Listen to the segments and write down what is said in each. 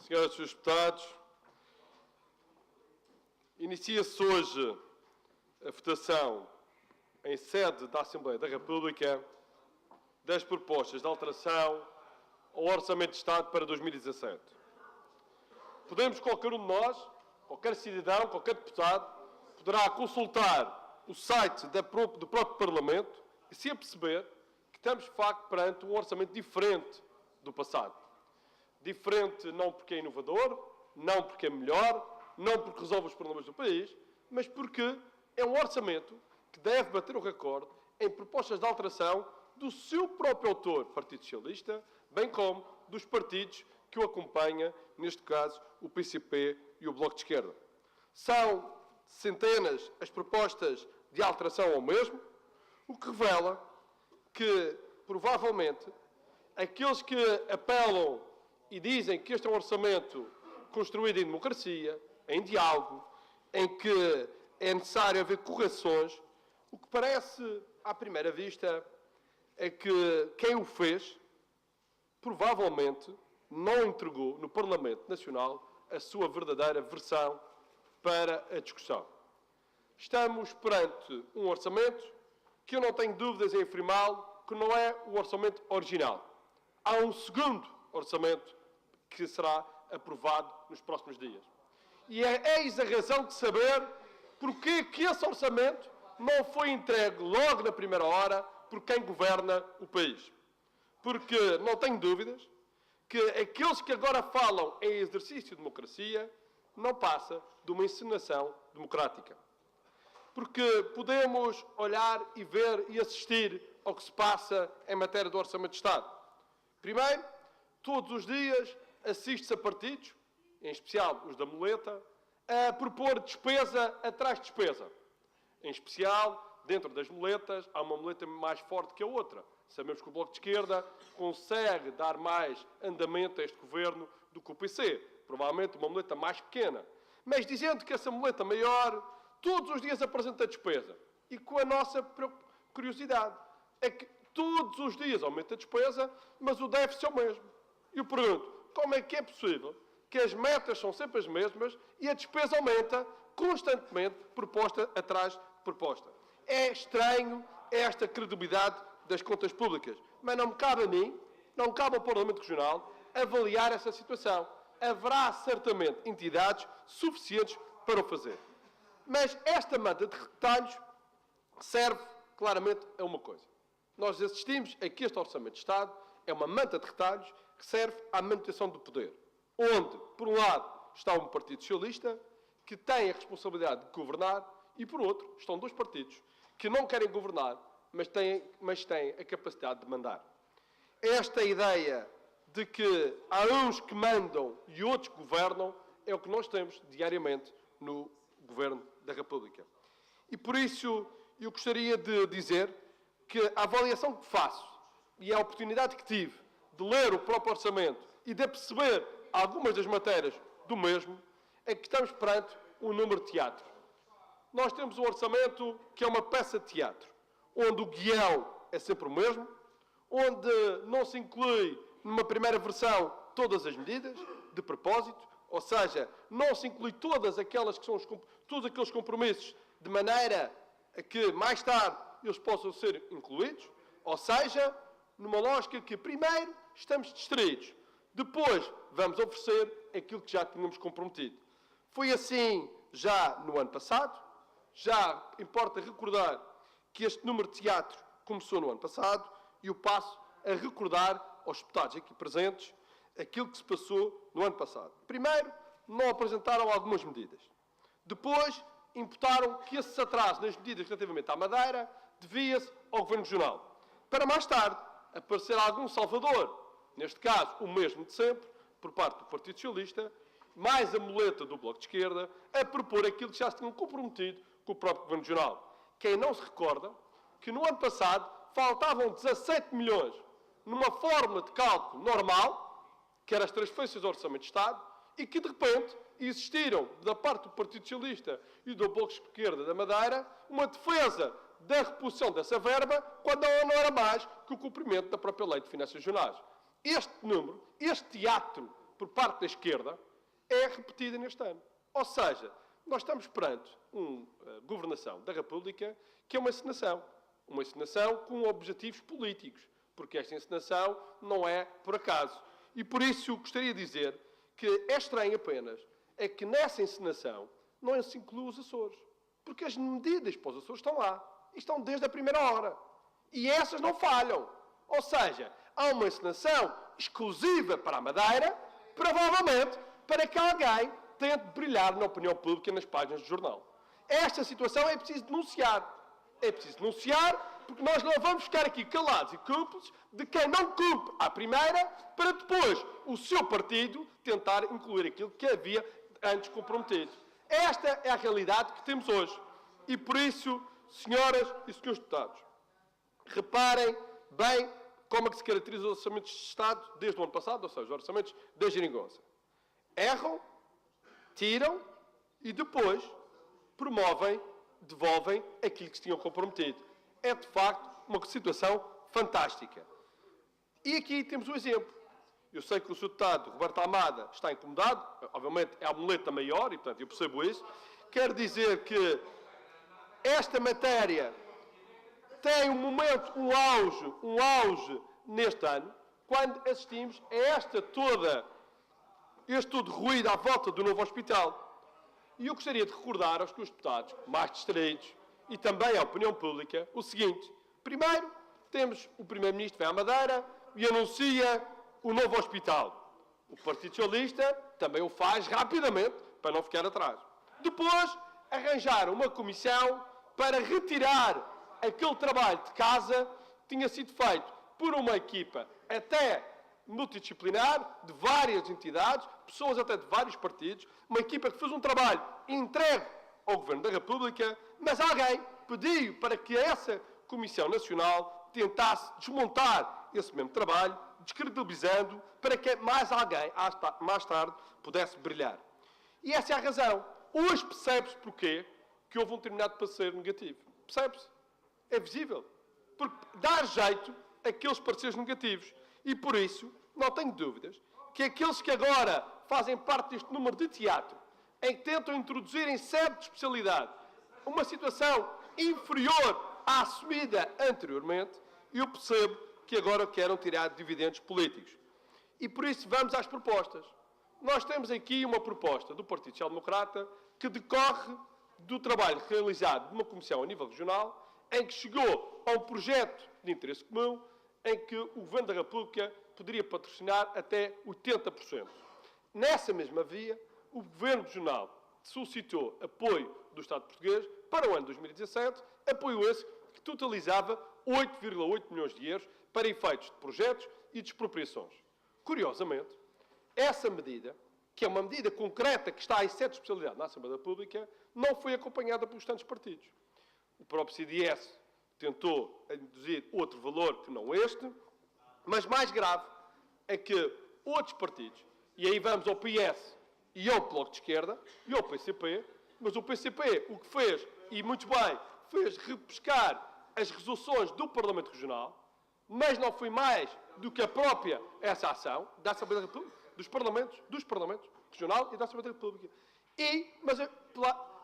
Senhoras e senhores deputados, inicia-se hoje a votação em sede da Assembleia da República das propostas de alteração ao Orçamento de Estado para 2017. Podemos, qualquer um de nós, qualquer cidadão, qualquer deputado, poderá consultar o site do próprio Parlamento e se aperceber que estamos, de facto, perante um orçamento diferente do passado. Diferente não porque é inovador, não porque é melhor, não porque resolve os problemas do país, mas porque é um orçamento que deve bater o recorde em propostas de alteração do seu próprio autor, Partido Socialista, bem como dos partidos que o acompanham, neste caso, o PCP e o Bloco de Esquerda. São centenas as propostas de alteração ao mesmo, o que revela que, provavelmente, aqueles que apelam e dizem que este é um orçamento construído em democracia, em diálogo, em que é necessário haver correções, o que parece, à primeira vista, é que quem o fez, provavelmente, não entregou no Parlamento Nacional a sua verdadeira versão para a discussão. Estamos perante um orçamento que eu não tenho dúvidas em afirmá-lo que não é o orçamento original. Há um segundo orçamento que será aprovado nos próximos dias. E é eis a razão de saber porque que esse orçamento não foi entregue logo na primeira hora por quem governa o país. Porque não tenho dúvidas que aqueles que agora falam em exercício de democracia não passa de uma encenação democrática. Porque podemos olhar e ver e assistir ao que se passa em matéria do Orçamento de Estado. Primeiro, todos os dias assiste-se a partidos, em especial os da muleta, a propor despesa atrás de despesa. Em especial, dentro das muletas, há uma muleta mais forte que a outra. Sabemos que o Bloco de Esquerda consegue dar mais andamento a este governo do que o PC. Provavelmente uma muleta mais pequena. Mas dizendo que essa muleta maior, todos os dias apresenta despesa. E com a nossa curiosidade. É que todos os dias aumenta a despesa, mas o déficit é o mesmo. E eu pergunto, como é que é possível que as metas são sempre as mesmas e a despesa aumenta constantemente, proposta atrás de proposta? É estranho esta credibilidade das contas públicas. Mas não me cabe a mim, não cabe ao Parlamento Regional, avaliar essa situação. Haverá certamente entidades suficientes para o fazer. Mas esta manta de retalhos serve claramente a uma coisa. Nós assistimos a que este Orçamento de Estado é uma manta de retalhos que serve à manutenção do poder. Onde, por um lado, está um Partido Socialista que tem a responsabilidade de governar e, por outro, estão dois partidos que não querem governar, mas têm a capacidade de mandar. Esta ideia de que há uns que mandam e outros que governam é o que nós temos diariamente no Governo da República. E por isso eu gostaria de dizer que a avaliação que faço e a oportunidade que tive de ler o próprio orçamento e de perceber algumas das matérias do mesmo é que estamos perante um número de teatro. Nós temos um orçamento que é uma peça de teatro, onde o guião é sempre o mesmo, onde não se inclui numa primeira versão todas as medidas de propósito, ou seja, não se inclui todas aquelas que são todos aqueles compromissos de maneira a que mais tarde eles possam ser incluídos, ou seja, numa lógica que primeiro estamos distraídos, depois vamos oferecer aquilo que já tínhamos comprometido. Foi assim já no ano passado, já importa recordar que este número de teatro começou no ano passado e eu passo a recordar aos deputados aqui presentes aquilo que se passou no ano passado. Primeiro, não apresentaram algumas medidas. Depois, imputaram que esse atraso nas medidas relativamente à Madeira devia-se ao Governo Regional. Para mais tarde, aparecer algum salvador, neste caso o mesmo de sempre, por parte do Partido Socialista, mais a muleta do Bloco de Esquerda, a propor aquilo que já se tinham comprometido com o próprio Governo Regional. Quem não se recorda que no ano passado faltavam 17 milhões numa fórmula de cálculo normal, que eram as transferências do Orçamento de Estado, e que, de repente, existiram, da parte do Partido Socialista e do Bloco de Esquerda da Madeira, uma defesa da reposição dessa verba, quando não era mais que o cumprimento da própria Lei de Finanças Regionais. Este número, este teatro por parte da esquerda é repetida neste ano. Ou seja, nós estamos perante uma governação da República que é uma encenação. Uma encenação com objetivos políticos, porque esta encenação não é por acaso. E por isso gostaria de dizer que é estranho apenas é que nessa encenação não se inclui os Açores. Porque as medidas para os Açores estão lá. E estão desde a primeira hora. E essas não falham. Ou seja, há uma encenação exclusiva para a Madeira, provavelmente para que alguém tente brilhar na opinião pública nas páginas do jornal. Esta situação é preciso denunciar. É preciso denunciar, porque nós não vamos ficar aqui calados e cúmplices de quem não cumpre à primeira, para depois o seu partido tentar incluir aquilo que havia antes comprometido. Esta é a realidade que temos hoje. E por isso, senhoras e senhores deputados, reparem bem como é que se caracteriza os orçamentos de Estado desde o ano passado, ou seja, os orçamentos da geringonça. Erram, tiram e depois promovem, devolvem aquilo que se tinham comprometido. É, de facto, uma situação fantástica. E aqui temos um exemplo. Eu sei que o Sr. Deputado Roberto Almada está incomodado, obviamente é a muleta maior, e portanto eu percebo isso. Quero dizer que esta matéria tem um momento, um auge neste ano, quando assistimos a este todo ruído à volta do novo hospital. E eu gostaria de recordar aos meus deputados mais distraídos e também à opinião pública o seguinte. Primeiro, temos o Primeiro-Ministro vem à Madeira e anuncia o novo hospital. O Partido Socialista também o faz rapidamente, para não ficar atrás. Depois, arranjar uma comissão para retirar aquele trabalho de casa que tinha sido feito por uma equipa até multidisciplinar, de várias entidades, pessoas até de vários partidos, uma equipa que fez um trabalho entregue ao Governo da República, mas alguém pediu para que essa Comissão Nacional tentasse desmontar esse mesmo trabalho, descredibilizando, para que mais alguém, mais tarde, pudesse brilhar. E essa é a razão. Hoje percebe-se porquê que houve um determinado parecer negativo. Percebe-se? É visível. Porque dá jeito àqueles pareceres negativos. E por isso, não tenho dúvidas, que aqueles que agora fazem parte deste número de teatro, em que tentam introduzir em sede de especialidade uma situação inferior à assumida anteriormente, eu percebo que agora querem tirar dividendos políticos. E por isso vamos às propostas. Nós temos aqui uma proposta do Partido Social Democrata que decorre do trabalho realizado de uma comissão a nível regional, em que chegou a um projeto de interesse comum, em que o Governo da República poderia patrocinar até 80%. Nessa mesma via, o Governo Regional solicitou apoio do Estado português para o ano 2017, apoio esse que totalizava 8,8 milhões de euros para efeitos de projetos e de expropriações. Curiosamente, essa medida, que é uma medida concreta que está em sede de especialidade na Assembleia da República, não foi acompanhada pelos tantos partidos. O próprio CDS tentou induzir outro valor que não este, mas mais grave é que outros partidos, e aí vamos ao PS e ao Bloco de Esquerda e ao PCP, mas o PCP o que fez, e muito bem, fez repescar as resoluções do Parlamento Regional, mas não foi mais do que a própria essa ação da Assembleia da República, dos Parlamentos Regional e da Assembleia da República. Mas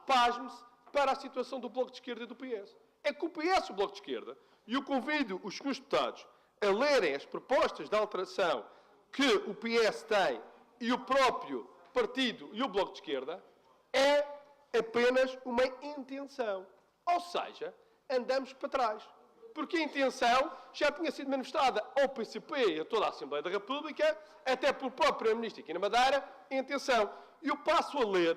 pasme-se para a situação do Bloco de Esquerda e do PS. É que o PS, o Bloco de Esquerda, e eu convido os senhores deputados a lerem as propostas de alteração que o PS tem e o próprio partido e o Bloco de Esquerda, é apenas uma intenção. Ou seja, andamos para trás. Porque a intenção já tinha sido manifestada ao PCP e a toda a Assembleia da República, até pelo próprio Primeiro-Ministro aqui na Madeira, a intenção. Eu passo a ler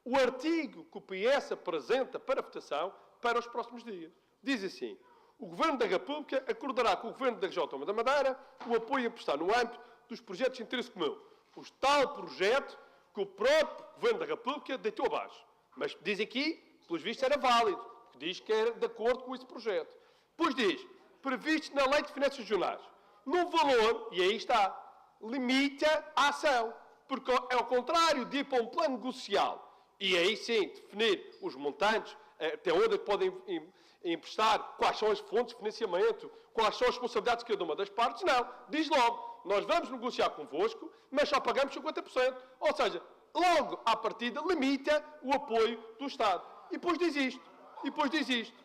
o artigo que o PS apresenta para votação para os próximos dias. Diz assim: o Governo da República acordará com o Governo da Região Autónoma da Madeira o apoio a prestar no âmbito dos projetos de interesse comum. O tal projeto que o próprio Governo da República deitou abaixo. Mas diz aqui, pelos vistos, era válido. Diz que era de acordo com esse projeto. Pois diz, previsto na Lei de Finanças Regionais, no valor, e aí está, limita a ação. Porque é ao contrário de ir para um plano negocial e aí sim definir os montantes, até onde podem emprestar, quais são as fontes de financiamento, quais são as responsabilidades de cada uma das partes, não. Diz logo, nós vamos negociar convosco, mas só pagamos 50%. Ou seja, logo à partida limita o apoio do Estado. E depois diz isto.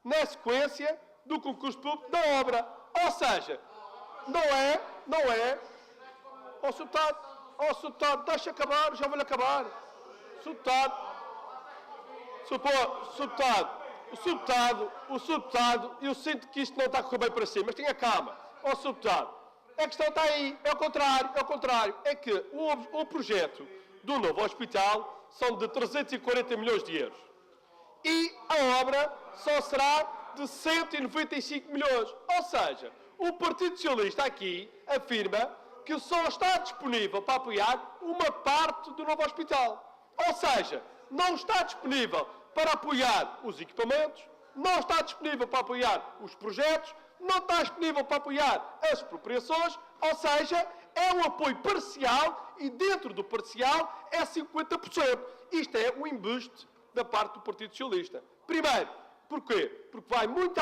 Na sequência do concurso público da obra. Ou seja, não é... Ó, Sr. Deputado, deixa acabar, já vou-lhe acabar. Sr. Deputado, eu sinto que isto não está a correr bem para si, mas tenha calma. Ó, Sr. Deputado, a questão está aí, é o contrário. É que o projeto do novo hospital são de 340 milhões de euros. E a obra só será de 195 milhões. Ou seja, o Partido Socialista aqui afirma que só está disponível para apoiar uma parte do novo hospital. Ou seja, não está disponível para apoiar os equipamentos, não está disponível para apoiar os projetos, não está disponível para apoiar as expropriações, ou seja, é um apoio parcial e dentro do parcial é 50%. Isto é o embuste da parte do Partido Socialista. Primeiro, porquê? Porque vai muito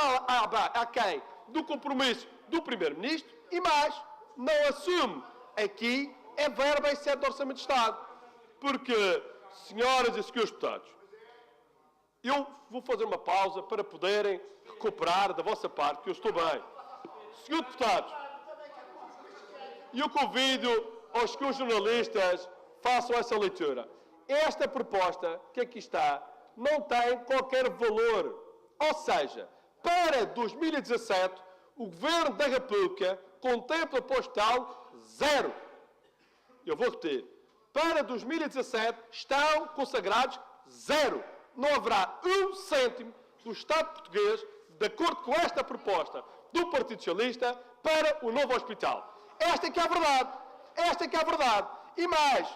aquém do compromisso do Primeiro-Ministro e mais, não assume aqui a verba em sede do Orçamento de Estado. Porque, senhoras e senhores deputados, eu vou fazer uma pausa para poderem recuperar da vossa parte, que eu estou bem. Senhores deputados, eu convido aos que os jornalistas façam essa leitura. Esta proposta que aqui está não tem qualquer valor. Ou seja, para 2017, o Governo da República contempla para o hospital zero. Eu vou repetir. Para 2017 estão consagrados zero. Não haverá um cêntimo do Estado português, de acordo com esta proposta do Partido Socialista, para o novo hospital. Esta é que é a verdade. E mais,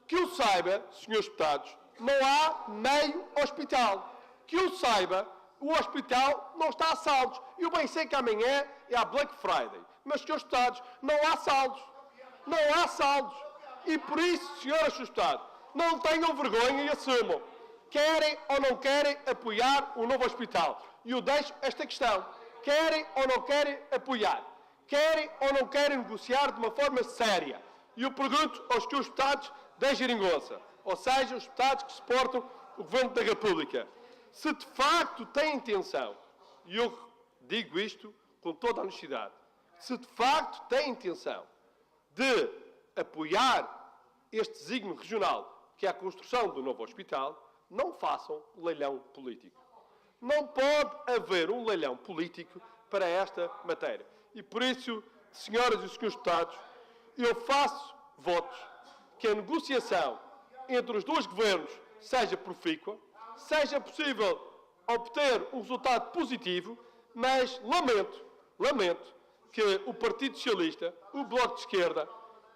que eu saiba, senhores deputados, não há meio hospital. Que eu saiba, o hospital não está a saldos. Eu bem sei que amanhã é a Black Friday. Mas, senhores deputados, não há saldos. E por isso, senhoras e deputados, não tenham vergonha e assumam. Querem ou não querem apoiar o novo hospital? E eu deixo esta questão. Querem ou não querem apoiar? Querem ou não querem negociar de uma forma séria? E eu pergunto aos que os deputados da Geringonça, ou seja, os deputados que suportam o Governo da República, se de facto têm intenção, e eu digo isto com toda a honestidade, se de facto têm intenção de apoiar este desígnio regional, que é a construção do novo hospital, não façam leilão político. Não pode haver um leilão político para esta matéria. E por isso, senhoras e senhores deputados, eu faço votos que a negociação entre os dois governos seja profícua, seja possível obter um resultado positivo, mas lamento que o Partido Socialista, o Bloco de Esquerda,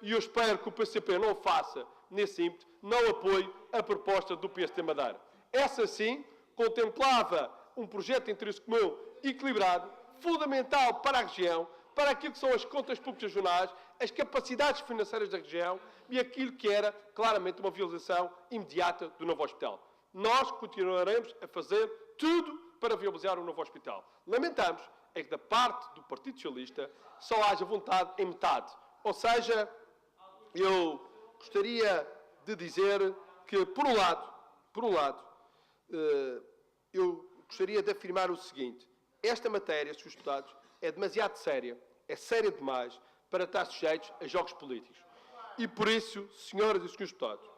e eu espero que o PCP não o faça nesse ímpeto, não apoie a proposta do PSD Madeira. Essa sim contemplava um projeto de interesse comum equilibrado, fundamental para a região, para aquilo que são as contas públicas regionais, as capacidades financeiras da região e aquilo que era claramente uma viabilização imediata do novo hospital. Nós continuaremos a fazer tudo para viabilizar o novo hospital. Lamentamos é que da parte do Partido Socialista só haja vontade em metade. Ou seja, eu gostaria de dizer que, por um lado, eu gostaria de afirmar o seguinte. Esta matéria, senhores deputados, é demasiado séria, é séria demais para estar sujeitos a jogos políticos. E por isso, senhoras e senhores deputados,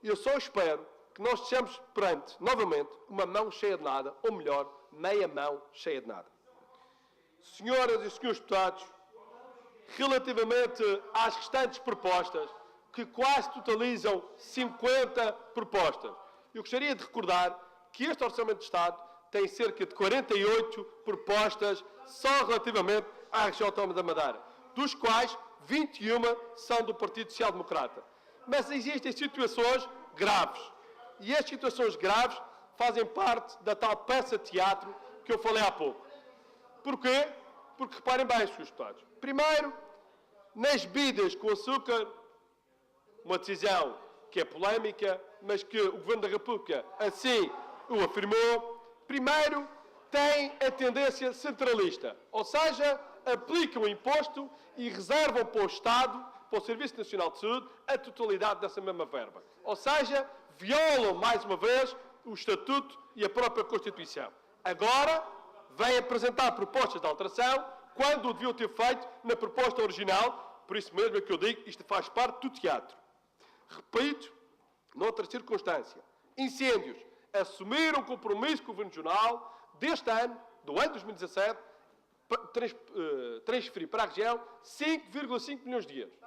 eu só espero que nós estejamos perante, novamente, uma mão cheia de nada, ou melhor, meia mão cheia de nada. Senhoras e senhores deputados, relativamente às restantes propostas, que quase totalizam 50 propostas, eu gostaria de recordar que este Orçamento de Estado tem cerca de 48 propostas só relativamente à região autónoma da Madeira, dos quais 21 são do Partido Social Democrata. Mas existem situações graves. E as situações graves fazem parte da tal peça de teatro que eu falei há pouco. Porquê? Porque reparem bem, senhores deputados. Primeiro, nas bebidas com açúcar, uma decisão que é polémica, mas que o Governo da República assim o afirmou. Primeiro, tem a tendência centralista, ou seja, aplicam o imposto e reservam para o Estado, para o Serviço Nacional de Saúde, a totalidade dessa mesma verba. Ou seja, violam, mais uma vez, o Estatuto e a própria Constituição. Agora, vêm apresentar propostas de alteração, quando o deviam ter feito na proposta original. Por isso mesmo é que eu digo, isto faz parte do teatro. Repito, noutra circunstância, incêndios, assumiram um compromisso com o Governo Regional deste ano, do ano 2017, transferir para a região 5,5 milhões de euros.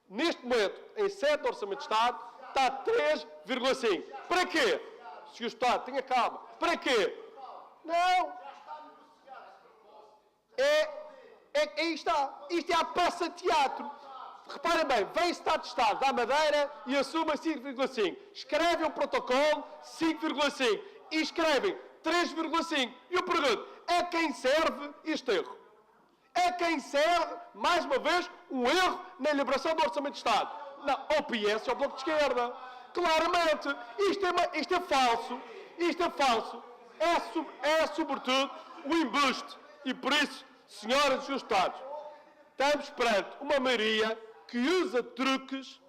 Neste momento, em sede do Orçamento de Estado, está 3,5. Para quê? Sr. Estado, tenha calma. Para quê? Não. Aí está. Isto é a peça de teatro. Reparem bem, vem o Estado de Estado da Madeira e assume 5,5. Escrevem um protocolo 5,5. E escrevem 3,5. E eu pergunto, a quem serve este erro? A quem serve, mais uma vez, um erro na elaboração do Orçamento de Estado? Não, ao PS e ao Bloco de Esquerda. Claramente, isto é falso. Isto é falso. É sobretudo, o embuste. E por isso, senhoras e senhores deputados, estamos perante uma maioria que usa truques,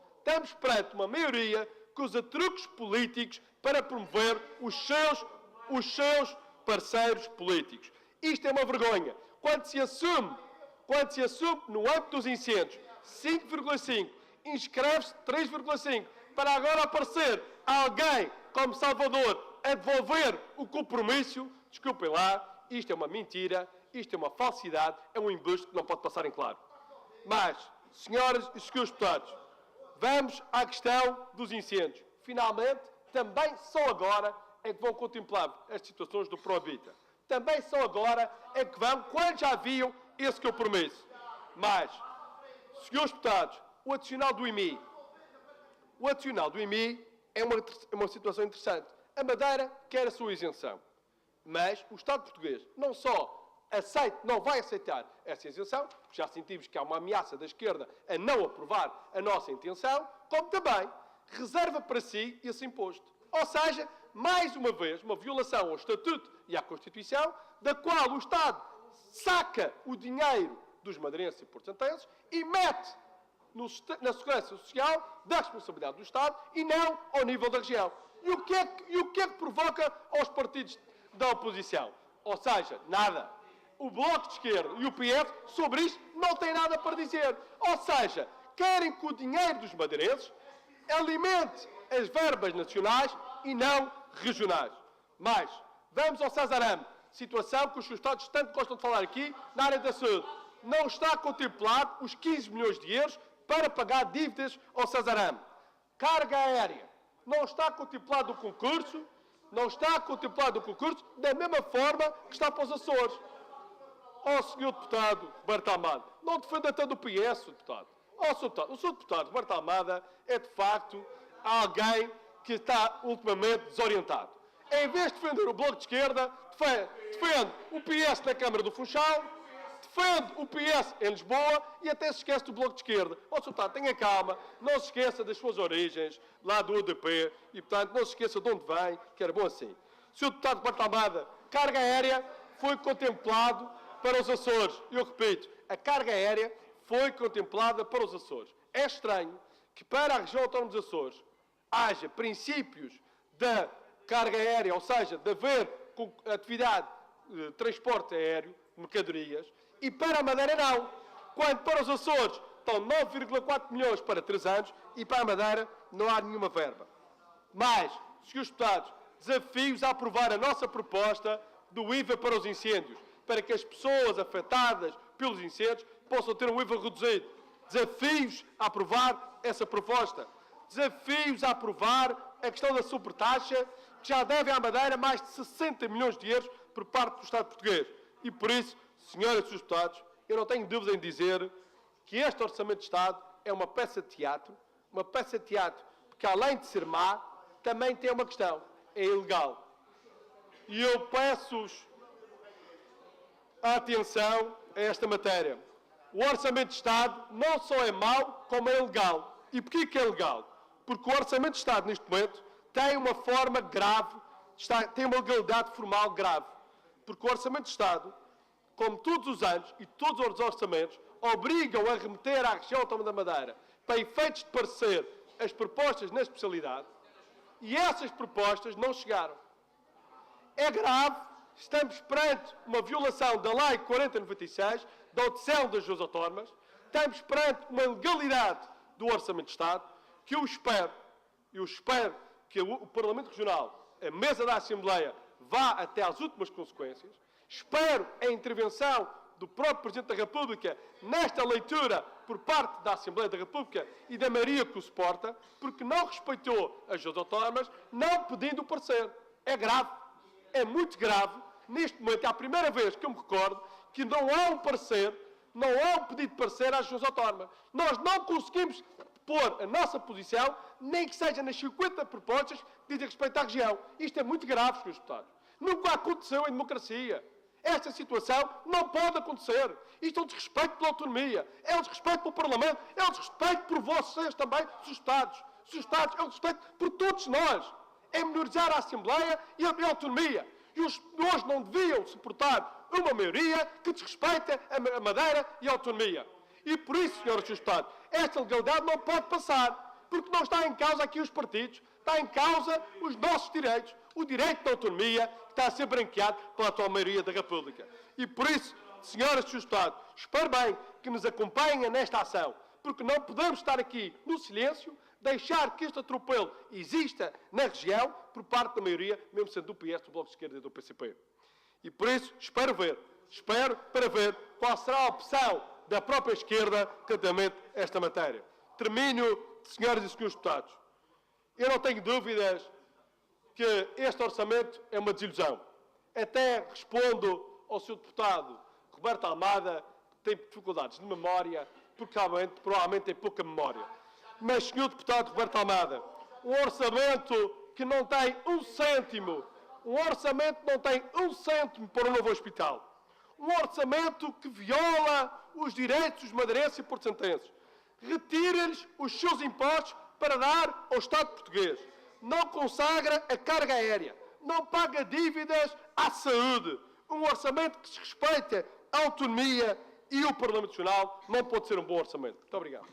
políticos para promover os seus parceiros políticos. Isto é uma vergonha. Quando se assume no âmbito dos incêndios 5,5, inscreve-se 3,5, para agora aparecer alguém como Salvador a devolver o compromisso, desculpem lá, isto é uma mentira, isto é uma falsidade, é um embuste que não pode passar em claro. Mas, senhoras e senhores deputados, vamos à questão dos incêndios. Finalmente, também só agora é que vão contemplar as situações do Proabita. Também só agora é que vão, quando já haviam esse compromisso. Mas, senhores deputados, o adicional do IMI. O adicional do IMI é uma situação interessante. A Madeira quer a sua isenção. Mas o Estado português não só não vai aceitar essa isenção, porque já sentimos que há uma ameaça da esquerda a não aprovar a nossa intenção, como também reserva para si esse imposto. Ou seja, mais uma vez, uma violação ao Estatuto e à Constituição, da qual o Estado saca o dinheiro dos madeirenses e portentenses e mete na segurança social da responsabilidade do Estado e não ao nível da região. E o que é que provoca aos partidos da oposição? Ou seja, nada. O Bloco de Esquerda e o PS sobre isto não têm nada para dizer. Ou seja, querem que o dinheiro dos madeirenses alimente as verbas nacionais e não regionais. Mas, vamos ao Cesarame. Situação que os Estados tanto gostam de falar aqui na área da saúde. Não está contemplado os 15 milhões de euros para pagar dívidas ao Cesarame. Carga aérea. Não está contemplado o concurso. Da mesma forma que está para os Açores. Sr. Deputado Roberto Almada, não defenda tanto o PS, deputado. O Sr. Deputado Roberto Almada é, de facto, alguém que está ultimamente desorientado. Em vez de defender o Bloco de Esquerda, defende o PS na Câmara do Funchal, defende o PS em Lisboa e até se esquece do Bloco de Esquerda. Sr. Deputado, tenha calma, não se esqueça das suas origens, lá do UDP, e, portanto, não se esqueça de onde vem, que era bom assim. Sr. Deputado Roberto Almada, carga aérea foi contemplado para os Açores. Eu repito, a carga aérea foi contemplada para os Açores. É estranho que para a região autónoma dos Açores haja princípios da carga aérea, ou seja, de haver atividade de transporte aéreo, mercadorias, e para a Madeira não. Quando para os Açores estão 9,4 milhões para 3 anos e para a Madeira não há nenhuma verba. Mas, senhores deputados, desafios a aprovar a nossa proposta do IVA para os incêndios, para que as pessoas afetadas pelos incêndios possam ter um IVA reduzido. Desafios a aprovar essa proposta. Desafios a aprovar a questão da supertaxa, que já deve à Madeira mais de 60 milhões de euros por parte do Estado português. E por isso, senhoras e senhores deputados, eu não tenho dúvida em dizer que este Orçamento de Estado é uma peça de teatro, porque além de ser má, também tem uma questão, é ilegal. E eu peço-vos a atenção a esta matéria. O Orçamento de Estado não só é mau, como é ilegal. E porquê que é ilegal? Porque o Orçamento de Estado, neste momento, tem uma forma grave, tem uma legalidade formal grave. Porque o Orçamento de Estado como todos os anos e todos os orçamentos, obrigam a remeter à região autónoma da Madeira, para efeitos de parecer, as propostas na especialidade, e essas propostas não chegaram. É grave, estamos perante uma violação da Lei 4096, da audição das duas autónomas, estamos perante uma ilegalidade do Orçamento de Estado, que eu espero que o Parlamento Regional, a mesa da Assembleia, vá até às últimas consequências. Espero a intervenção do próprio Presidente da República nesta leitura por parte da Assembleia da República e da maioria que o suporta, porque não respeitou as duas autónomas, não pedindo o parecer. É grave, é muito grave. Neste momento é a primeira vez que eu me recordo que não há um parecer, não há um pedido de parecer às duas autónomas. Nós não conseguimos pôr a nossa posição, nem que seja nas 50 propostas que dizem respeito à região. Isto é muito grave, Srs. Deputados. Nunca aconteceu em democracia. Esta situação não pode acontecer. Isto é um desrespeito pela autonomia, é um desrespeito pelo Parlamento, é um desrespeito por vocês também, Srs. Deputados. Srs. Deputados, é um desrespeito por todos nós. É minorizar a Assembleia e a autonomia. E os senhores não deviam suportar uma maioria que desrespeita a Madeira e a autonomia. E por isso, senhores e deputados, esta legalidade não pode passar, porque não está em causa aqui os partidos, está em causa os nossos direitos, o direito da autonomia, que está a ser branqueado pela atual maioria da República. E por isso, senhoras e deputados, espero bem que nos acompanhem nesta ação, porque não podemos estar aqui no silêncio, deixar que este atropelo exista na região por parte da maioria, mesmo sendo do PS, do Bloco de Esquerda e do PCP. E por isso, espero para ver qual será a opção da própria esquerda relativamente a esta matéria. Termino, senhoras e senhores deputados. Eu não tenho dúvidas que este orçamento é uma desilusão. Até respondo ao Sr. Deputado Roberto Almada, que tem dificuldades de memória, porque provavelmente tem pouca memória. Mas, Sr. Deputado Roberto Almada, um orçamento que não tem um cêntimo para o novo hospital. Um orçamento que viola os direitos dos madeirenses e porcentenses. Retira-lhes os seus impostos para dar ao Estado português. Não consagra a carga aérea. Não paga dívidas à saúde. Um orçamento que desrespeita a autonomia e o Parlamento Nacional não pode ser um bom orçamento. Muito obrigado.